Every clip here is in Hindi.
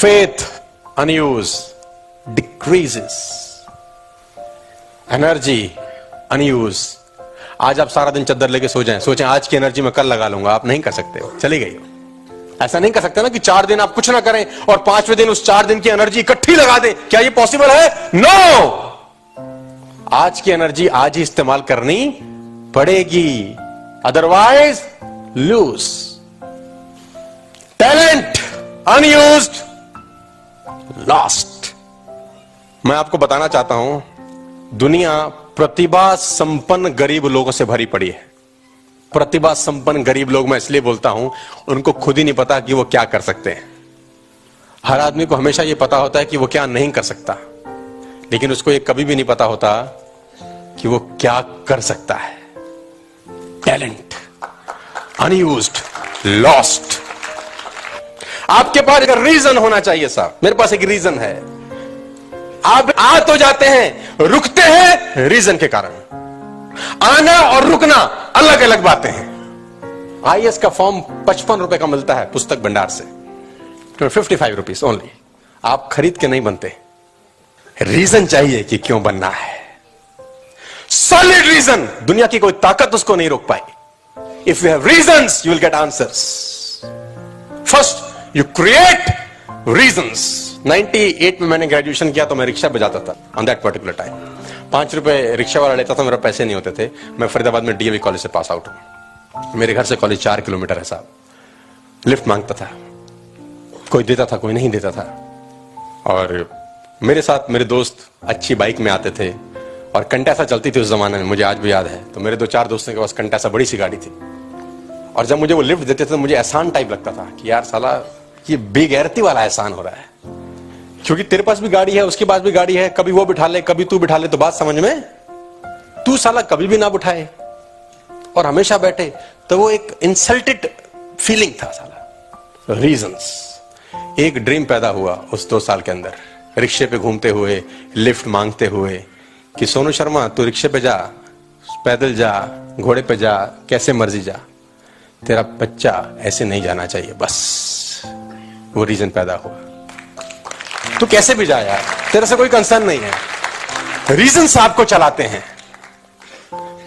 faith unused decreases, energy unused। आज आप सारा दिन चद्दर लेके सो जाएं, सोचें आज की एनर्जी मैं कल लगा लूंगा, आप नहीं कर सकते हो, चली गई हो। ऐसा नहीं कर सकते ना कि 4 दिन आप कुछ ना करें और 5वें दिन उस 4 दिन की एनर्जी इकट्ठी लगा दें। क्या ये पॉसिबल है? नो। आज की एनर्जी आज ही इस्तेमाल करनी पड़ेगी, otherwise lose. Talent unused lost. मैं आपको बताना चाहता हूं, दुनिया प्रतिभा संपन्न गरीब लोगों से भरी पड़ी है। प्रतिभा संपन्न गरीब लोग मैं इसलिए बोलता हूं, उनको खुद ही नहीं पता कि वो क्या कर सकते हैं। हर आदमी को हमेशा यह पता होता है कि वो क्या नहीं कर सकता, लेकिन उसको ये कभी भी नहीं पता होता कि वो क्या कर सकता है। Talent unused lost. आपके पास एक रीजन होना चाहिए साहब। मेरे पास एक रीजन है। आप आ तो जाते हैं, रुकते हैं रीजन के कारण। आना और रुकना अलग अलग बातें हैं। आईएएस का फॉर्म 55 रुपए का मिलता है पुस्तक भंडार से, 55 रुपीज ओनली। आप खरीद के नहीं बनते, रीजन चाहिए कि क्यों बनना है। सॉलिड रीजन, दुनिया की कोई ताकत उसको नहीं रोक पाएगी। If you have reasons you will get answers. First you create reasons. 98 में मैंने ग्रेजुएशन किया तो मैं रिक्शा बजाता था ऑन दैट पर्टिकुलर टाइम। 5 रुपए रिक्शा वाला लेता था, मेरे पैसे नहीं होते थे। मैं फरीदाबाद में डीएवी कॉलेज से पास आउट हूं। मेरे घर से कॉलेज 4 किलोमीटर है साहब। लिफ्ट मांगता था, कोई देता था कोई नहीं देता था। और मेरे साथ मेरे दोस्त अच्छी बाइक में आते थे और कंटैसा चलती थी उस जमाने में, मुझे आज भी याद है। तो मेरे 2-4 दोस्तों के पास कंटैसा बड़ी सी गाड़ी थी, और जब मुझे वो लिफ्ट देते थे तो मुझे एहसान टाइप लगता था कि यार साला ये बेगैरती वाला एहसान हो रहा है, क्योंकि तेरे पास भी गाड़ी है, उसके पास भी गाड़ी है, कभी वो बिठा ले कभी तू बिठा ले, तो बात समझ में, तू साला कभी भी ना बिठाए और हमेशा बैठे, तो वो एक इंसल्टेड फीलिंग था साला। रीजंस। एक ड्रीम पैदा हुआ उस 2 साल के अंदर, रिक्शे पे घूमते हुए, लिफ्ट मांगते हुए, कि सोनू शर्मा तू रिक्शे पे जा, पैदल जा, घोड़े पे जा, कैसे मर्जी जा, तेरा बच्चा ऐसे नहीं जाना चाहिए। बस वो रीजन पैदा हुआ। तू कैसे भी जा यार, तेरे से कोई कंसर्न नहीं है। रीजंस आपको चलाते हैं।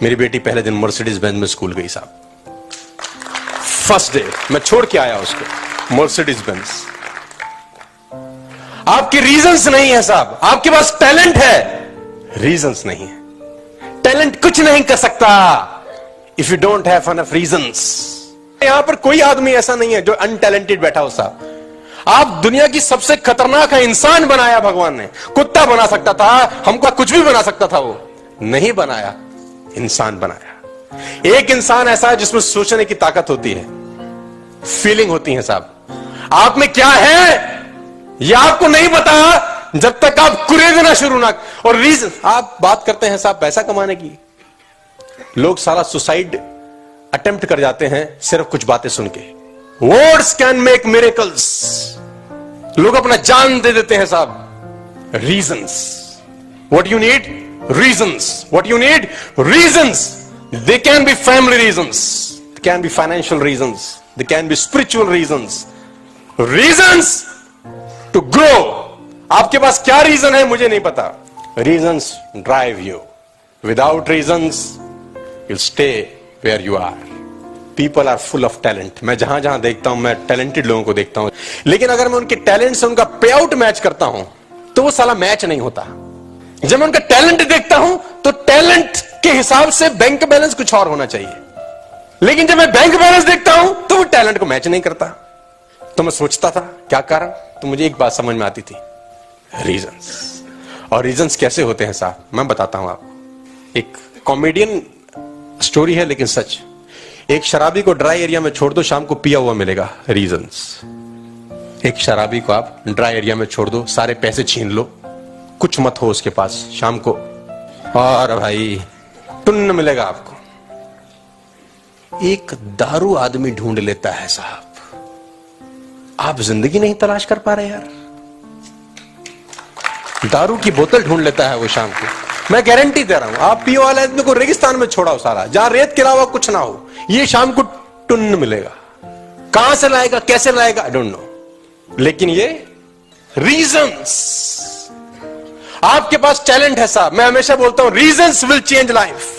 मेरी बेटी पहले दिन मर्सिडीज बेंज में स्कूल गई साहब। फर्स्ट डे मैं छोड़ के आया उसको मर्सिडीज बेंज। आपके रीजंस नहीं है साहब, आपके पास टैलेंट है, रीजंस नहीं है। टैलेंट कुछ नहीं कर सकता if you don't have enough reasons. यहां पर कोई आदमी ऐसा नहीं है जो अनटैलेंटेड बैठा हो साहब। आप दुनिया की सबसे खतरनाक इंसान बनाया भगवान ने। कुत्ता बना सकता था हमको, कुछ भी बना सकता था, वो नहीं बनाया, इंसान बनाया। एक इंसान ऐसा है जिसमें सोचने की ताकत होती है, फीलिंग होती है साहब। आप में क्या है यह आपको नहीं पता जब तक आप कुरेदना शुरू ना। और रीजन, आप बात करते हैं साहब पैसा कमाने की, लोग सारा सुसाइड अटेम्प्ट कर जाते हैं सिर्फ कुछ बातें सुन के। Words can make miracles. लोग अपना जान दे देते हैं साहब। Reasons. What you need? Reasons. What you need? Reasons. They can be family reasons, they can be financial reasons, they can be spiritual reasons. Reasons to grow. आपके पास क्या रीजन है मुझे नहीं पता। Reasons drive you. Without reasons you stay where you are. People are full of talent. मैं जहां जहां देखता हूं मैं टैलेंटेड लोगों को देखता हूं, लेकिन अगर मैं उनके टैलेंट से उनका पे आउट मैच करता हूं तो वो साला मैच नहीं होता। जब मैं उनका टैलेंट देखता हूं तो टैलेंट के हिसाब से बैंक बैलेंस कुछ और होना चाहिए, लेकिन जब मैं बैंक बैलेंस देखता हूं तो वो टैलेंट को मैच नहीं करता। तो मैं सोचता था क्या कारण, तो मुझे एक बात समझ में आती थी, रीजंस। और रीजंस कैसे होते हैं साहब, मैं बताता हूं आपको। एक कॉमेडियन स्टोरी है लेकिन सच। एक शराबी को ड्राई एरिया में छोड़ दो, शाम को पिया हुआ मिलेगा। रीजंस। एक शराबी को आप ड्राई एरिया में छोड़ दो, सारे पैसे छीन लो, कुछ मत हो उसके पास, शाम को और भाई टुन्न मिलेगा आपको। एक दारू आदमी ढूंढ लेता है साहब। आप जिंदगी नहीं तलाश कर पा रहे यार। दारू की बोतल ढूंढ लेता है वो शाम को। मैं गारंटी दे रहा हूं, आप पियो वाले आदमी को रेगिस्तान में छोड़ा हो सारा, जहां रेत के अलावा कुछ ना हो, ये शाम को टुन्न मिलेगा। कहां से लाएगा कैसे लाएगा आई डोंट नो, लेकिन ये रीजंस। आपके पास टैलेंट है साहब, मैं हमेशा बोलता हूं रीजंस विल चेंज लाइफ।